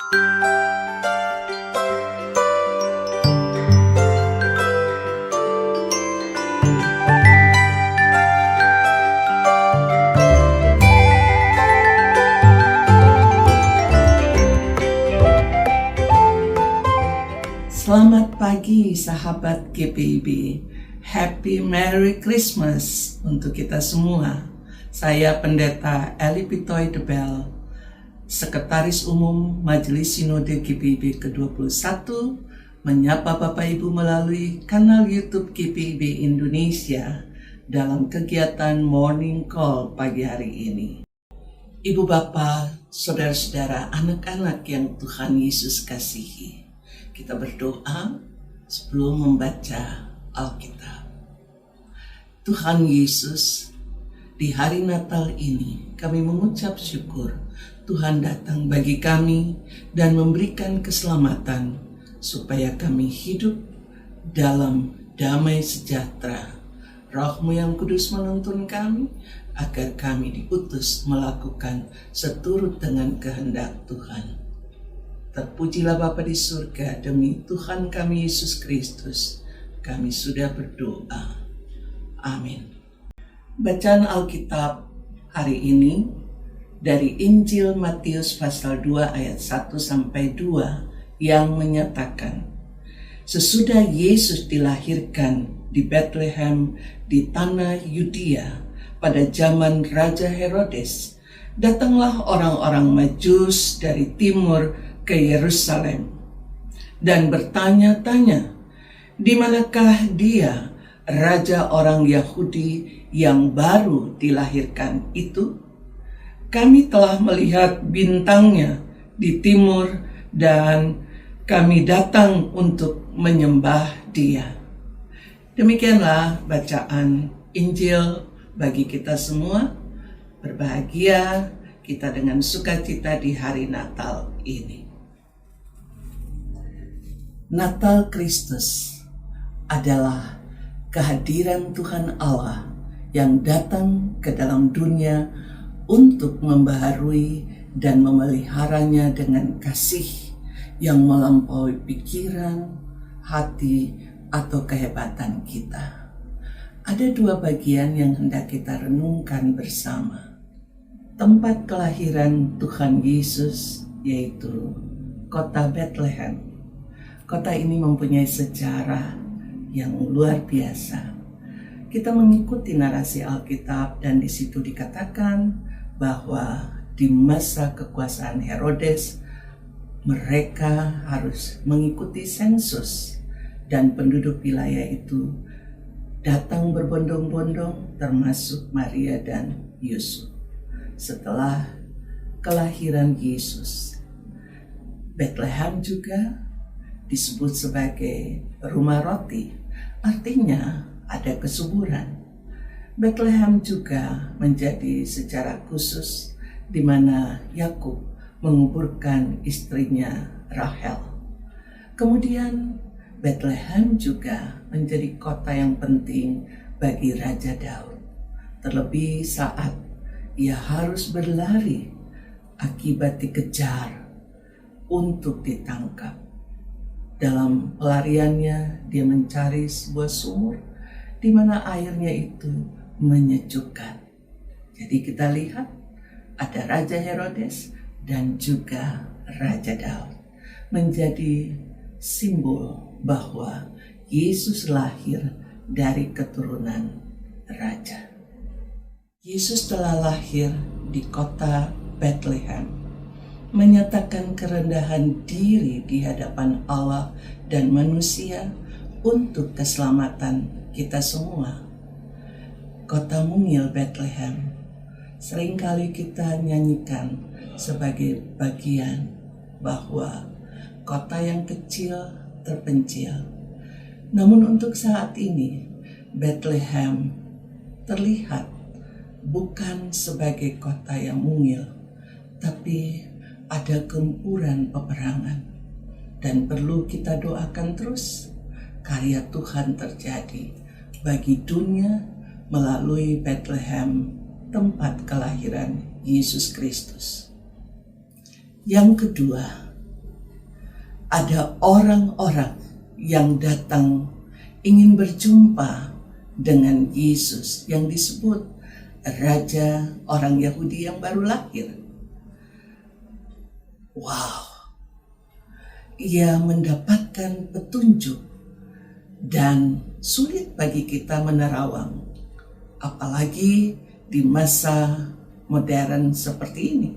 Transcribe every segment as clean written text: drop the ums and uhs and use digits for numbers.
Selamat pagi sahabat GPIB. Happy Merry Christmas untuk kita semua. Saya Pendeta Eli Pitoy Debel, Sekretaris Umum Majelis Sinode GPIB ke-21, menyapa Bapak Ibu melalui kanal YouTube GPIB Indonesia dalam kegiatan Morning Call pagi hari ini. Ibu Bapak, saudara-saudara, anak-anak yang Tuhan Yesus kasihi, kita berdoa sebelum membaca Alkitab. Tuhan Yesus, di hari Natal ini kami mengucap syukur Tuhan datang bagi kami dan memberikan keselamatan supaya kami hidup dalam damai sejahtera. Roh-Mu yang kudus menuntun kami agar kami diutus melakukan seturut dengan kehendak Tuhan. Terpujilah Bapa di surga, demi Tuhan kami Yesus Kristus, kami sudah berdoa. Amin. Bacaan Alkitab hari ini dari Injil Matius pasal 2 ayat 1-2 yang menyatakan, sesudah Yesus dilahirkan di Bethlehem di tanah Yudea pada zaman Raja Herodes, datanglah orang-orang Majus dari timur ke Yerusalem dan bertanya-tanya, di manakah dia, raja orang Yahudi yang baru dilahirkan itu? Kami telah melihat bintangnya di timur dan kami datang untuk menyembah dia. Demikianlah bacaan Injil bagi kita semua. Berbahagia kita dengan sukacita di hari Natal ini. Natal Kristus adalah kehadiran Tuhan Allah yang datang ke dalam dunia untuk membaharui dan memeliharanya dengan kasih yang melampaui pikiran, hati, atau kehebatan kita. Ada dua bagian yang hendak kita renungkan bersama. Tempat kelahiran Tuhan Yesus yaitu kota Bethlehem. Kota ini mempunyai sejarah yang luar biasa. Kita mengikuti narasi Alkitab dan di situ dikatakan bahwa di masa kekuasaan Herodes mereka harus mengikuti sensus dan penduduk wilayah itu datang berbondong-bondong termasuk Maria dan Yusuf. Setelah kelahiran Yesus, Bethlehem juga disebut sebagai rumah roti, artinya ada kesuburan. Bethlehem juga menjadi secara khusus di mana Yakub menguburkan istrinya Rahel. Kemudian Bethlehem juga menjadi kota yang penting bagi Raja Daud, terlebih saat ia harus berlari akibat dikejar untuk ditangkap. Dalam pelariannya, dia mencari sebuah sumur di mana airnya itu menyejukkan. Jadi kita lihat ada Raja Herodes dan juga Raja Daud menjadi simbol bahwa Yesus lahir dari keturunan raja. Yesus telah lahir di kota Bethlehem, menyatakan kerendahan diri di hadapan Allah dan manusia untuk keselamatan kita semua. Kota mungil Bethlehem seringkali kita nyanyikan sebagai bagian bahwa kota yang kecil terpencil. Namun untuk saat ini Bethlehem terlihat bukan sebagai kota yang mungil, tapi ada gempuran peperangan, dan perlu kita doakan terus karya Tuhan terjadi bagi dunia melalui Bethlehem, tempat kelahiran Yesus Kristus. Yang kedua, ada orang-orang yang datang ingin berjumpa dengan Yesus yang disebut Raja orang Yahudi yang baru lahir. Wow, ia mendapatkan petunjuk dan sulit bagi kita menerawang, apalagi di masa modern seperti ini.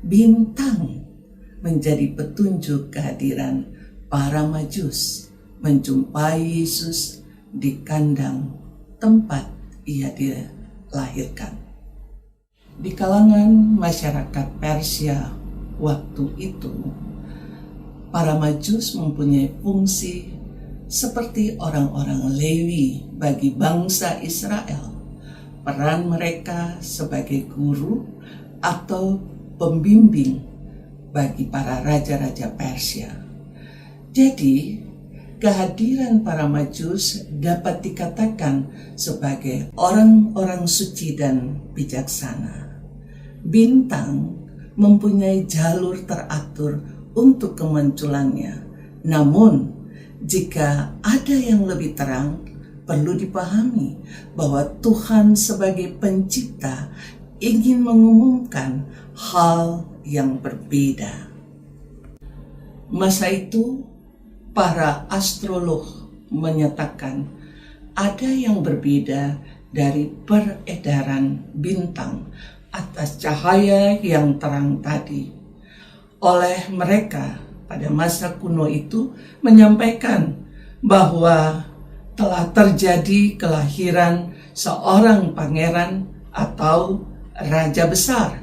Bintang menjadi petunjuk kehadiran para Majus menjumpai Yesus di kandang tempat ia dilahirkan. Di kalangan masyarakat Persia waktu itu, para Majus mempunyai fungsi seperti orang-orang Lewi bagi bangsa Israel. Peran mereka sebagai guru atau pembimbing bagi para raja-raja Persia. Jadi, kehadiran para Majus dapat dikatakan sebagai orang-orang suci dan bijaksana. Bintang mempunyai jalur teratur untuk kemunculannya. Namun, jika ada yang lebih terang, perlu dipahami bahwa Tuhan sebagai pencipta ingin mengumumkan hal yang berbeda. Masa itu, para astrolog menyatakan ada yang berbeda dari peredaran bintang atas cahaya yang terang tadi. Oleh mereka, pada masa kuno itu menyampaikan bahwa telah terjadi kelahiran seorang pangeran atau raja besar.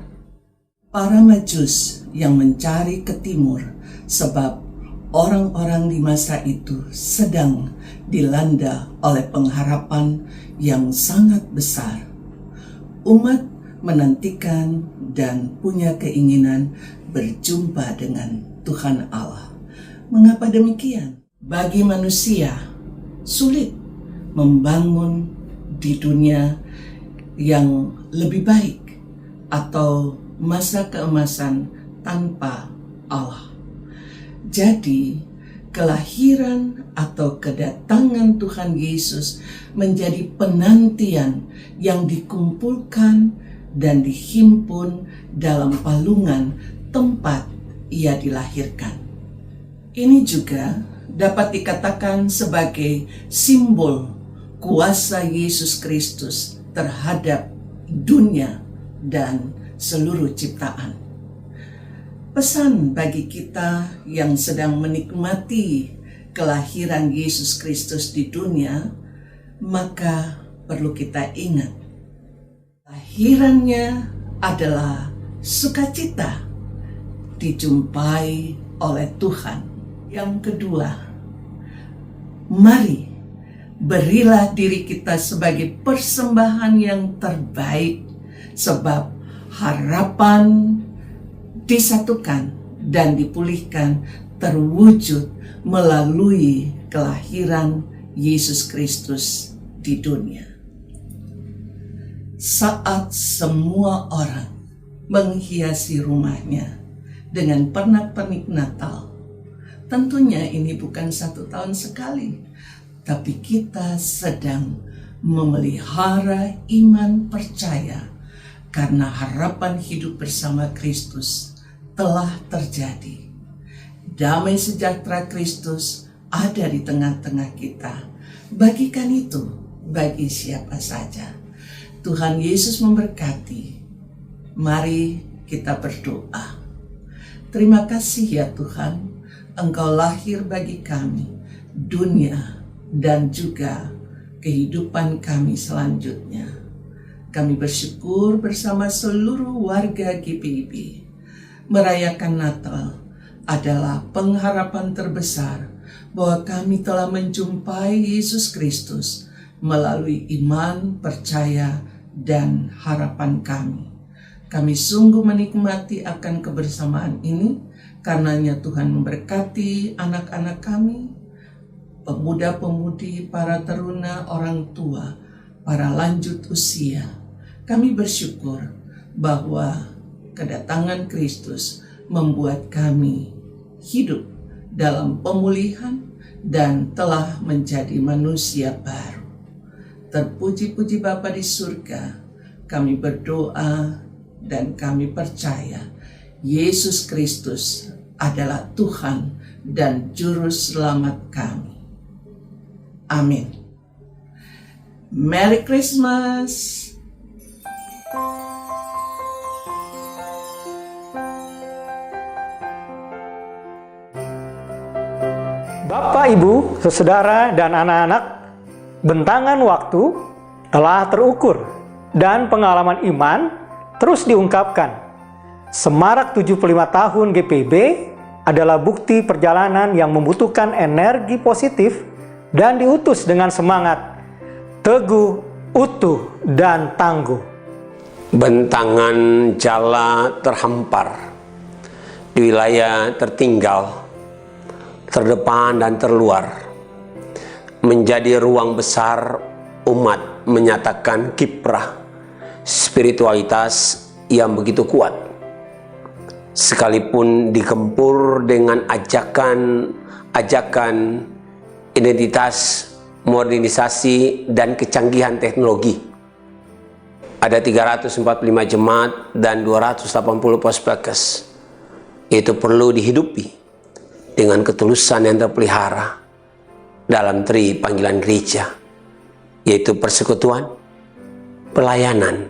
Para Majus yang mencari ke timur sebab orang-orang di masa itu sedang dilanda oleh pengharapan yang sangat besar. Umat menantikan dan punya keinginan berjumpa dengan Tuhan Allah. Mengapa demikian? Bagi manusia, sulit membangun di dunia yang lebih baik atau masa keemasan tanpa Allah. Jadi, kelahiran atau kedatangan Tuhan Yesus menjadi penantian yang dikumpulkan dan dihimpun dalam palungan tempat ia dilahirkan. Ini juga dapat dikatakan sebagai simbol kuasa Yesus Kristus terhadap dunia dan seluruh ciptaan. Pesan bagi kita yang sedang menikmati kelahiran Yesus Kristus di dunia, maka perlu kita ingat, kelahirannya adalah sukacita dijumpai oleh Tuhan. Yang kedua, mari berilah diri kita sebagai persembahan yang terbaik, sebab harapan disatukan dan dipulihkan terwujud melalui kelahiran Yesus Kristus di dunia. Saat semua orang menghiasi rumahnya dengan pernak-pernik Natal, tentunya ini bukan 1 tahun sekali, tapi kita sedang memelihara iman percaya karena harapan hidup bersama Kristus telah terjadi. Damai sejahtera Kristus ada di tengah-tengah kita. Bagikan itu bagi siapa saja. Tuhan Yesus memberkati. Mari kita berdoa. Terima kasih ya Tuhan, Engkau lahir bagi kami, dunia dan juga kehidupan kami selanjutnya. Kami bersyukur bersama seluruh warga GPIB. Merayakan Natal adalah pengharapan terbesar bahwa kami telah menjumpai Yesus Kristus melalui iman, percaya, dan harapan kami. Kami sungguh menikmati akan kebersamaan ini, karenanya Tuhan memberkati anak-anak kami, pemuda-pemudi, para teruna, orang tua, para lanjut usia. Kami bersyukur bahwa kedatangan Kristus membuat kami hidup dalam pemulihan dan telah menjadi manusia baru. Terpuji-puji Bapa di surga, kami berdoa dan kami percaya Yesus Kristus adalah Tuhan dan Juru Selamat kami. Amin. Merry Christmas. Bapak, Ibu, saudara, dan anak-anak, bentangan waktu telah terukur dan pengalaman iman terus diungkapkan. Semarak 75 tahun GPIB adalah bukti perjalanan yang membutuhkan energi positif dan diutus dengan semangat, teguh, utuh, dan tangguh. Bentangan jala terhampar di wilayah tertinggal, terdepan dan terluar, menjadi ruang besar umat menyatakan kiprah spiritualitas yang begitu kuat, sekalipun dikempur dengan ajakan identitas, modernisasi, dan kecanggihan teknologi. Ada 345 jemaat dan 280 prospekes. Itu perlu dihidupi dengan ketulusan yang terpelihara dalam tri panggilan gereja, yaitu persekutuan, pelayanan,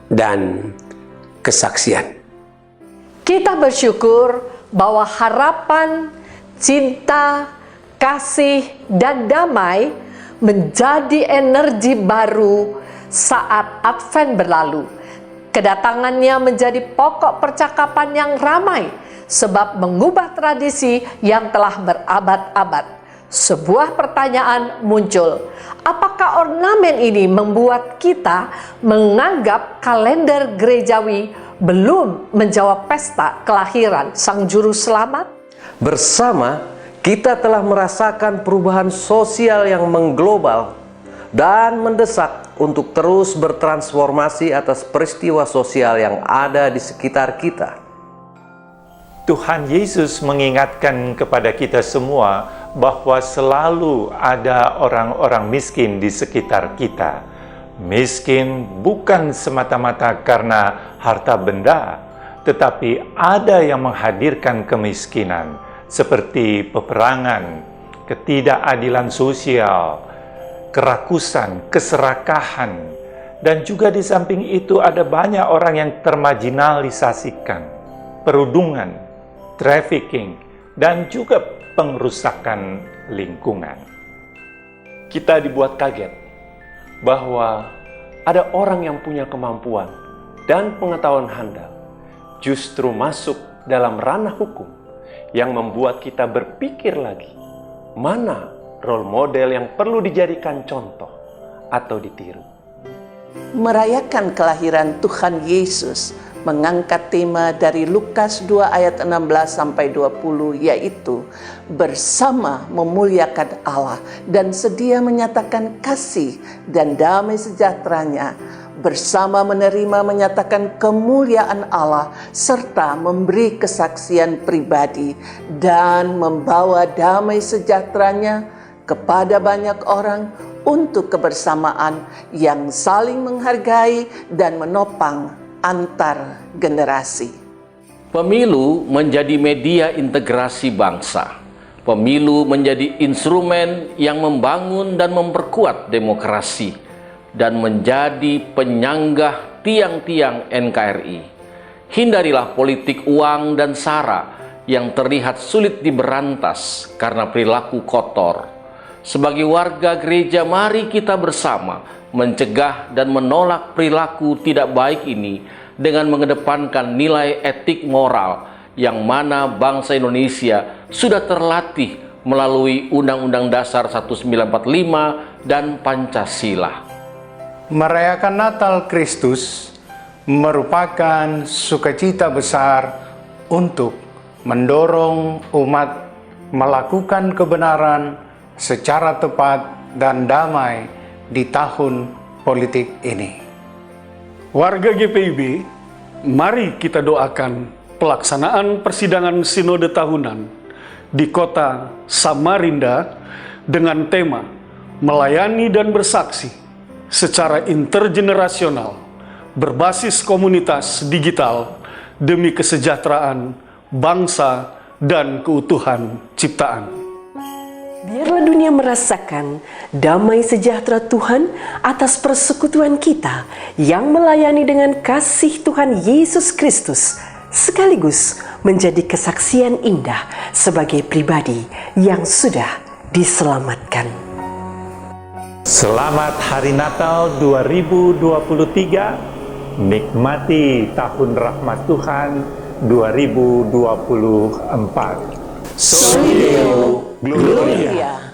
dan kesaksian. Kita bersyukur bahwa harapan, cinta, kasih, dan damai menjadi energi baru saat Advent berlalu. Kedatangannya menjadi pokok percakapan yang ramai, sebab mengubah tradisi yang telah berabad-abad. Sebuah pertanyaan muncul, apakah ornamen ini membuat kita menganggap kalender gerejawi belum menjawab pesta kelahiran Sang Juru Selamat? Bersama, kita telah merasakan perubahan sosial yang mengglobal dan mendesak untuk terus bertransformasi atas peristiwa sosial yang ada di sekitar kita. Tuhan Yesus mengingatkan kepada kita semua bahwa selalu ada orang-orang miskin di sekitar kita. Miskin bukan semata-mata karena harta benda, tetapi ada yang menghadirkan kemiskinan, seperti peperangan, ketidakadilan sosial, kerakusan, keserakahan, dan juga di samping itu ada banyak orang yang termarginalisasikan, perundungan, trafficking, dan juga pengrusakan lingkungan. Kita dibuat kaget bahwa ada orang yang punya kemampuan dan pengetahuan handal justru masuk dalam ranah hukum yang membuat kita berpikir lagi, mana role model yang perlu dijadikan contoh atau ditiru. Merayakan kelahiran Tuhan Yesus mengangkat tema dari Lukas 2 ayat 16-20, yaitu bersama memuliakan Allah dan sedia menyatakan kasih dan damai sejahteranya, bersama menerima menyatakan kemuliaan Allah serta memberi kesaksian pribadi dan membawa damai sejahteranya kepada banyak orang untuk kebersamaan yang saling menghargai dan menopang antar generasi. Pemilu menjadi media integrasi bangsa. Pemilu menjadi instrumen yang membangun dan memperkuat demokrasi dan menjadi penyanggah tiang-tiang NKRI. Hindarilah politik uang dan sara yang terlihat sulit diberantas karena perilaku kotor. Sebagai warga gereja, mari kita bersama mencegah dan menolak perilaku tidak baik ini dengan mengedepankan nilai etik moral yang mana bangsa Indonesia sudah terlatih melalui Undang-Undang Dasar 1945 dan Pancasila. Merayakan Natal Kristus merupakan sukacita besar untuk mendorong umat melakukan kebenaran secara tepat dan damai di tahun politik ini. Warga GPIB, mari kita doakan pelaksanaan persidangan sinode tahunan di kota Samarinda dengan tema melayani dan bersaksi secara intergenerasional berbasis komunitas digital demi kesejahteraan bangsa dan keutuhan ciptaan. Biarlah dunia merasakan damai sejahtera Tuhan atas persekutuan kita yang melayani dengan kasih Tuhan Yesus Kristus, sekaligus menjadi kesaksian indah sebagai pribadi yang sudah diselamatkan. Selamat Hari Natal 2023, nikmati tahun rahmat Tuhan 2024. Soli Deo Gloria.